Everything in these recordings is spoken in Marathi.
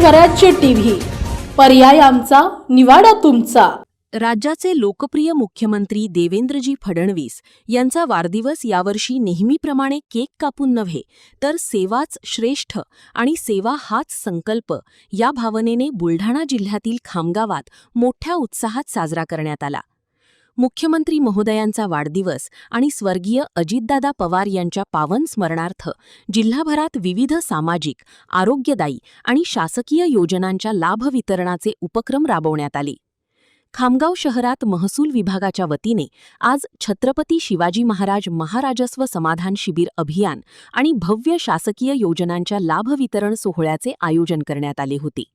स्वराज्य टीव्ही, पर्याय आमचा, निवाडा तुमचा। राज्याचे लोकप्रिय मुख्यमंत्री देवेंद्रजी फडणवीस यांचा वाढदिवस यावर्षी नेहमीप्रमाणे केक कापून नव्हे तर सेवाच श्रेष्ठ आणि सेवा हाच संकल्प या भावनेने बुलढाणा जिल्ह्यातील खामगावात मोठ्या उत्साहात साजरा करण्यात आला। मुख्यमंत्री महोदयांचा वाढदिवस आणि स्वर्गीय अजितदादा पवार यांच्या पावन स्मरणार्थ जिल्हाभरात विविध सामाजिक, आरोग्यदायी आणि शासकीय योजनांच्या लाभ वितरणाचे उपक्रम राबवण्यात आले। खामगाव शहरात महसूल विभागाच्या वतीने आज छत्रपती शिवाजी महाराज महाराजस्व समाधान शिबिर अभियान आणि भव्य शासकीय योजनांच्या लाभ वितरण सोहळ्याचे आयोजन करण्यात आले होते।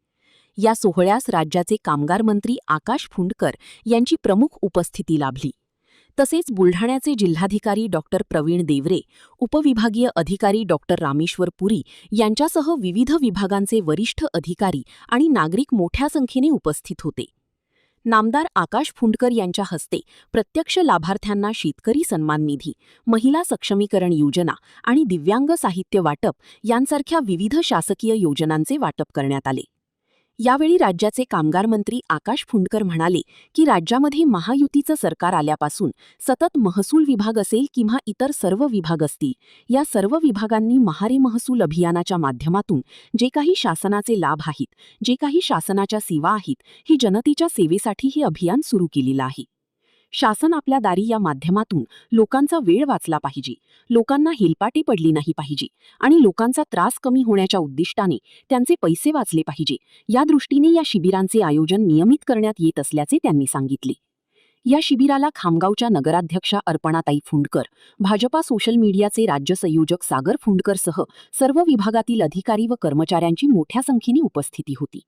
या सोहळ्यास राज्याचे कामगार मंत्री आकाश फुंडकर यांची प्रमुख उपस्थिती लाभली। तसेच बुलढाण्याचे जिल्हाधिकारी डॉक्टर प्रवीण देवरे, उपविभागीय अधिकारी डॉक्टर रामेश्वर पुरी यांच्यासह विविध विभागांचे वरिष्ठ अधिकारी आणि नागरिक मोठ्या संख्येने उपस्थित होते। नामदार आकाश फुंडकर यांच्या हस्ते प्रत्यक्ष लाभार्थ्यांना शेतकरी सन्मान निधी, महिला सक्षमीकरण योजना आणि दिव्यांग साहित्य वाटप यांसारख्या विविध शासकीय योजनांचे वाटप करण्यात आले। यावेळी राज्याचे कामगार मंत्री आकाश फुंडकर म्हणाले की राज्यामध्ये महायुतीचं सरकार आल्यापासून सतत महसूल विभाग असेल किंवा इतर सर्व विभाग असतील, या सर्व विभागांनी महारे महसूल अभियानाच्या माध्यमातून जे काही शासनाचे लाभ आहेत, जे काही शासनाच्या सेवा आहेत, ही जनतेच्या सेवेसाठी हे अभियान सुरू केलेलं आहे। शासन आपल्या दारी या माध्यमातून लोकांचा वेळ वाचला पाहिजे, लोकांना हेलपाटे पडली नाही पाहिजे आणि लोकांचा त्रास कमी होण्याच्या उद्दिष्टाने त्यांचे पैसे वाचले पाहिजे, या दृष्टीने या शिबिरांचे आयोजन नियमित करण्यात येत असल्याचे त्यांनी सांगितले। या शिबिराला खामगावच्या नगराध्यक्षा अर्पणाताई फुंडकर, भाजपा सोशल मीडियाचे राज्य संयोजक सागर फुंडकरसह सर्व विभागातील अधिकारी व कर्मचाऱ्यांची मोठ्या संख्येने उपस्थिती होती।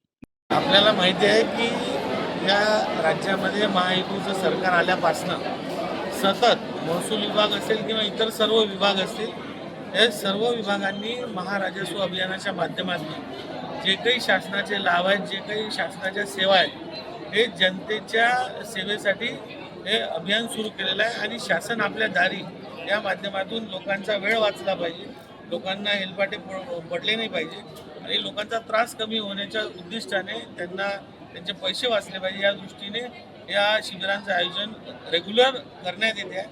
आपल्याला माहिती आहे की या राज्यामध्ये महायुतीचं सरकार आल्यापासून सतत महसूल विभाग असेल किंवा इतर सर्व विभाग असतील, या सर्व विभागांनी महाराजस्व अभियानाच्या माध्यमातून जे काही शासनाचे लाभ आहेत, जे काही शासनाच्या सेवा आहेत, हे जनतेच्या सेवेसाठी हे अभियान सुरू केलेलं आहे। आणि शासन आपल्या दारी या माध्यमातून लोकांचा वेळ वाचला पाहिजे, लोकांना हेलपाटे पडले नाही पाहिजे आणि लोकांचा त्रास कमी होण्याच्या उद्दिष्टाने त्यांचे पैसे वाचले पाहिजे, या दृष्टीने या शिबिरांचं आयोजन रेग्युलर करण्यात येते आहे।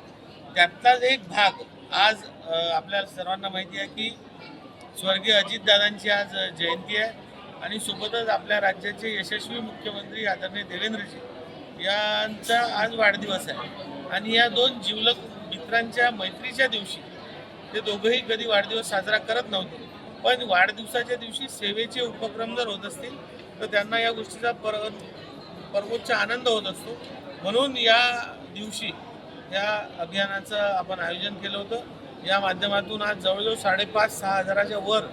त्यातलाच एक भाग आज आपल्या सर्वांना माहिती आहे की स्वर्गीय अजितदादांची आज जयंती आहे आणि सोबतच आपल्या राज्याचे यशस्वी मुख्यमंत्री आदरणीय देवेंद्रजी यांचा आज वाढदिवस आहे। आणि या दोन जिवलग मित्रांच्या मैत्रीच्या दिवशी ते दोघंही कधी वाढदिवस साजरा करत नव्हते, पण वाढदिवसाच्या दिवशी सेवेचे उपक्रम जर होत असतील तर त्यांना या गोष्टीचा परमोच्च आनंद होत असतो। म्हणून या दिवशी या अभियानाचं आपण आयोजन केलं होतं। या माध्यमातून आज जवळजवळ 5,500-6 हजाराच्या वर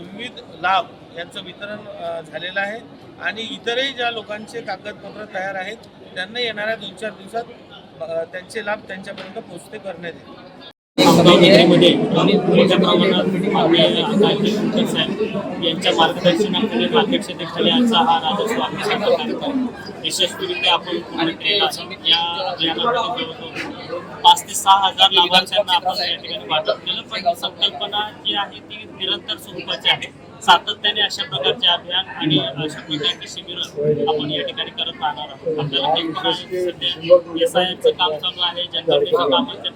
विविध लाभ यांचं वितरण झालेलं आहे आणि इतरही ज्या लोकांचे कागदपत्र तयार आहेत त्यांना येणाऱ्या 2-4 दिवसात त्यांचे लाभ त्यांच्यापर्यंत पोहोचते करण्यात येईल। मध्ये मोठ्या प्रमाणात यांच्या मार्गदर्शनाखाली अध्यक्षतेखाली आजचा हा राजस्व अभियानाचा कार्यक्रम यशस्वीरित्या आपण पूर्ण केला आहे। या अभियानामध्ये जवळजवळ 5 ते 6 हजार लाभार्थ्यांना आपण या ठिकाणी वाटप केलं, पण संकल्पना जी आहे ती निरंतर स्वरूपाची आहे। सातत्याने अशा प्रकारचे अभियान आणि अशा प्रकारची शिबिरं आपण या ठिकाणी करत राहणार आहोत। आपल्याला माहिती आहे सध्या SIRचं काम चालू आहे, जनगणनेच्या कामाचे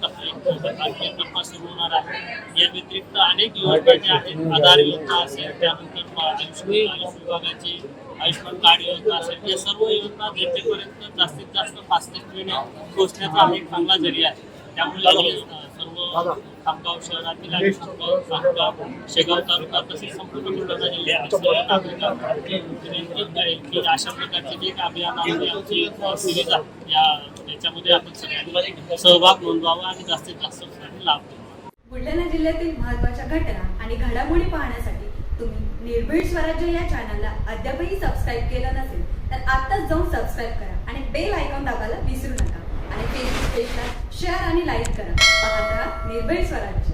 टप्पा सुरू होणार आहे। या व्यतिरिक्त अनेक योजना ज्या आहेत, आधार योजना असेल, त्यानंतर आयुष विभागाची आयुष्मान कार्ड योजना असेल, या सर्व योजना जनतेपर्यंत जास्तीत जास्त फास्टेस्ट वेने पोहोचण्याचा हा एक चांगला जरिया आहे। त्यामुळे सर्व खामगाव शहरातील आणि खामगाव शेगाव तालुका तसेच संपूर्ण बुलढाणा जिल्ह्यातील की अशा प्रकारचे जे अभियान आहे, आमची सिरीज आहे, याच्यामध्ये आपण सगळ्यांनी सहभाग नोंदवावा आणि जास्तीत जास्त लाभ घ्यावा। बुलढाणा जिल्ह्यातील महत्त्वाच्या घटना आणि घडामोडी पाहण्यासाठी तुम्ही निर्भीड स्वराज्य या चॅनलला अद्यापही सबस्क्राईब केलं नसेल तर आत्ताच जाऊन सबस्क्राईब करा आणि बेल आयकॉन दाबायला विसरू नका आणि फेसबुक पेजला शेअर आणि लाईक करा। पाहत राहा निर्भीड स्वराज्य।